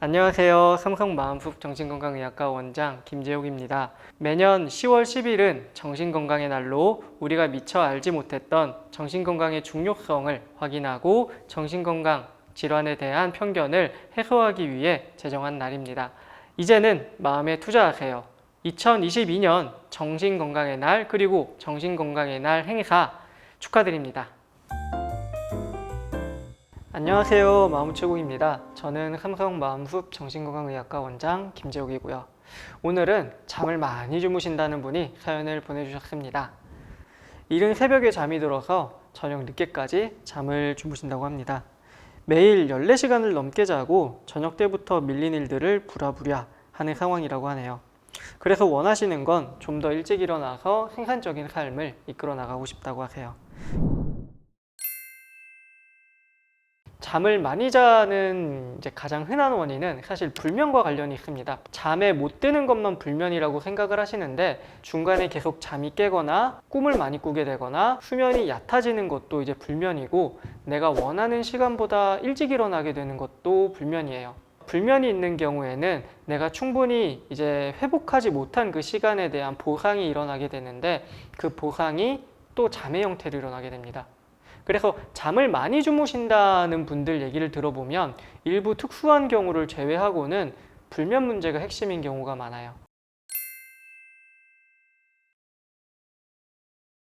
안녕하세요. 삼성마음숲 정신건강의학과 원장 김재욱입니다. 매년 10월 10일은 정신건강의 날로 우리가 미처 알지 못했던 정신건강의 중요성을 확인하고 정신건강 질환에 대한 편견을 해소하기 위해 제정한 날입니다. 이제는 마음에 투자하세요. 2022년 정신건강의 날 그리고 정신건강의 날 행사 축하드립니다. 안녕하세요. 마음최국입니다. 저는 삼성마음숲 정신건강의학과 원장 김재욱이고요. 오늘은 잠을 많이 주무신다는 분이 사연을 보내주셨습니다. 이른 새벽에 잠이 들어서 저녁 늦게까지 잠을 주무신다고 합니다. 매일 14시간을 넘게 자고 저녁 때부터 밀린 일들을 부랴부랴 하는 상황이라고 하네요. 그래서 원하시는 건 좀 더 일찍 일어나서 생산적인 삶을 이끌어 나가고 싶다고 하세요. 잠을 많이 자는 가장 흔한 원인은 사실 불면과 관련이 있습니다. 잠에 못 드는 것만 불면이라고 생각을 하시는데 중간에 계속 잠이 깨거나 꿈을 많이 꾸게 되거나 수면이 얕아지는 것도 이제 불면이고 내가 원하는 시간보다 일찍 일어나게 되는 것도 불면이에요. 불면이 있는 경우에는 내가 충분히 이제 회복하지 못한 그 시간에 대한 보상이 일어나게 되는데 그 보상이 또 잠의 형태로 일어나게 됩니다. 그래서 잠을 많이 주무신다는 분들 얘기를 들어보면 일부 특수한 경우를 제외하고는 불면 문제가 핵심인 경우가 많아요.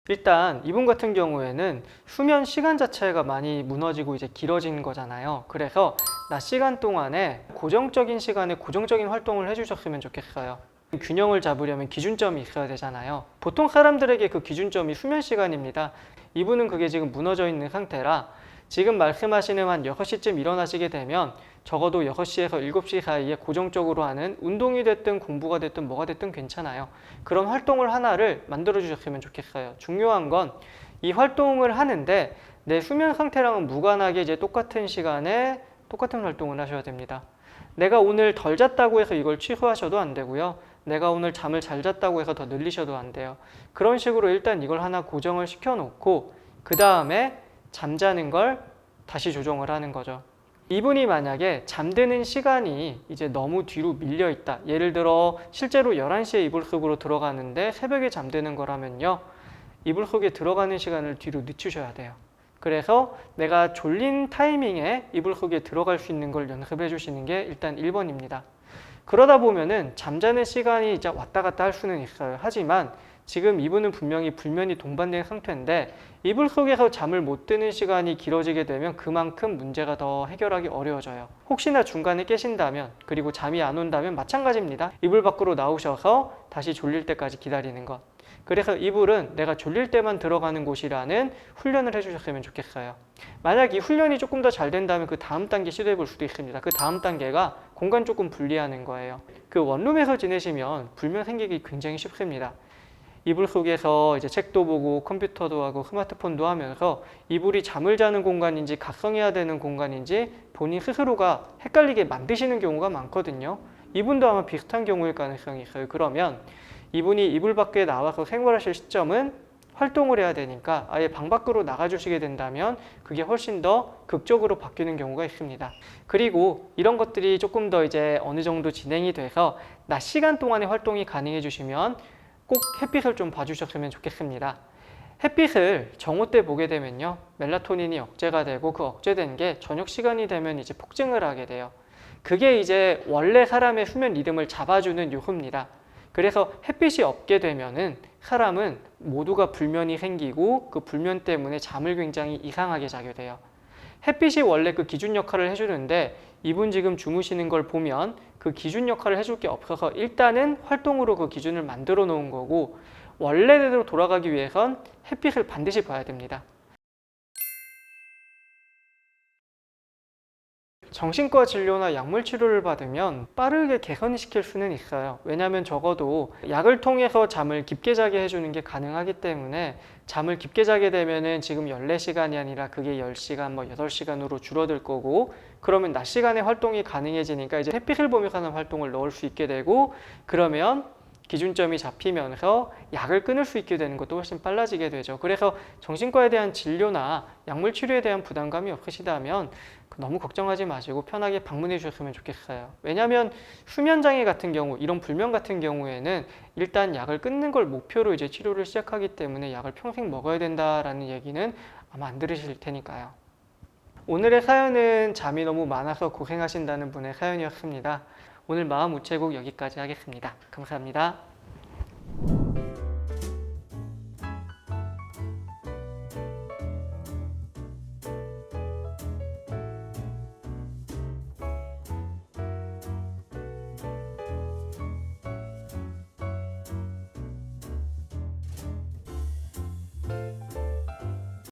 일단 이분 같은 경우에는 수면 시간 자체가 많이 무너지고 이제 길어진 거잖아요. 그래서 낮 시간 동안에 고정적인 시간에 고정적인 활동을 해주셨으면 좋겠어요. 균형을 잡으려면 기준점이 있어야 되잖아요. 보통 사람들에게 그 기준점이 수면 시간입니다. 이분은 그게 지금 무너져 있는 상태라 지금 말씀하시는 한 6시쯤 일어나시게 되면 적어도 6시에서 7시 사이에 고정적으로 하는 운동이 됐든 공부가 됐든 뭐가 됐든 괜찮아요. 그런 활동을 하나를 만들어 주셨으면 좋겠어요. 중요한 건 이 활동을 하는데 내 수면 상태랑은 무관하게 이제 똑같은 시간에 똑같은 활동을 하셔야 됩니다. 내가 오늘 덜 잤다고 해서 이걸 취소하셔도 안 되고요. 내가 오늘 잠을 잘 잤다고 해서 더 늘리셔도 안 돼요. 그런 식으로 일단 이걸 하나 고정을 시켜놓고 그 다음에 잠자는 걸 다시 조정을 하는 거죠. 이분이 만약에 잠드는 시간이 이제 너무 뒤로 밀려 있다. 예를 들어 실제로 11시에 이불 속으로 들어가는데 새벽에 잠드는 거라면요. 이불 속에 들어가는 시간을 뒤로 늦추셔야 돼요. 그래서 내가 졸린 타이밍에 이불 속에 들어갈 수 있는 걸 연습해 주시는 게 일단 1번입니다. 그러다 보면은 잠자는 시간이 이제 왔다 갔다 할 수는 있어요. 하지만 지금 이분은 분명히 불면이 동반된 상태인데 이불 속에서 잠을 못 드는 시간이 길어지게 되면 그만큼 문제가 더 해결하기 어려워져요. 혹시나 중간에 깨신다면 그리고 잠이 안 온다면 마찬가지입니다. 이불 밖으로 나오셔서 다시 졸릴 때까지 기다리는 것. 그래서 이불은 내가 졸릴 때만 들어가는 곳이라는 훈련을 해주셨으면 좋겠어요. 만약 이 훈련이 조금 더 잘 된다면 그 다음 단계 시도해 볼 수도 있습니다. 그 다음 단계가 공간 조금 분리하는 거예요. 그 원룸에서 지내시면 불면 생기기 굉장히 쉽습니다. 이불 속에서 이제 책도 보고 컴퓨터도 하고 스마트폰도 하면서 이불이 잠을 자는 공간인지 각성해야 되는 공간인지 본인 스스로가 헷갈리게 만드시는 경우가 많거든요. 이분도 아마 비슷한 경우일 가능성이 있어요. 그러면 이분이 이불 밖에 나와서 생활하실 시점은 활동을 해야 되니까 아예 방 밖으로 나가주시게 된다면 그게 훨씬 더 극적으로 바뀌는 경우가 있습니다. 그리고 이런 것들이 조금 더 이제 어느 정도 진행이 돼서 낮 시간 동안의 활동이 가능해 주시면 꼭 햇빛을 좀 봐주셨으면 좋겠습니다. 햇빛을 정오 때 보게 되면요. 멜라토닌이 억제가 되고 그 억제된 게 저녁 시간이 되면 이제 폭증을 하게 돼요. 그게 이제 원래 사람의 수면 리듬을 잡아주는 요소입니다. 그래서 햇빛이 없게 되면은 사람은 모두가 불면이 생기고 그 불면 때문에 잠을 굉장히 이상하게 자게 돼요. 햇빛이 원래 그 기준 역할을 해주는데 이분 지금 주무시는 걸 보면 그 기준 역할을 해줄 게 없어서 일단은 활동으로 그 기준을 만들어 놓은 거고 원래대로 돌아가기 위해선 햇빛을 반드시 봐야 됩니다. 정신과 진료나 약물 치료를 받으면 빠르게 개선시킬 수는 있어요. 왜냐하면 적어도 약을 통해서 잠을 깊게 자게 해주는 게 가능하기 때문에 잠을 깊게 자게 되면은 지금 14시간이 아니라 그게 10시간, 8시간으로 줄어들 거고 그러면 낮 시간에 활동이 가능해지니까 이제 햇빛을 보면서 하는 활동을 넣을 수 있게 되고 그러면 기준점이 잡히면서 약을 끊을 수 있게 되는 것도 훨씬 빨라지게 되죠. 그래서 정신과에 대한 진료나 약물 치료에 대한 부담감이 없으시다면 너무 걱정하지 마시고 편하게 방문해 주셨으면 좋겠어요. 왜냐하면 수면장애 같은 경우, 이런 불면 같은 경우에는 일단 약을 끊는 걸 목표로 이제 치료를 시작하기 때문에 약을 평생 먹어야 된다라는 얘기는 아마 안 들으실 테니까요. 오늘의 사연은 잠이 너무 많아서 고생하신다는 분의 사연이었습니다. 오늘 마음 우체국 여기까지 하겠습니다. 감사합니다.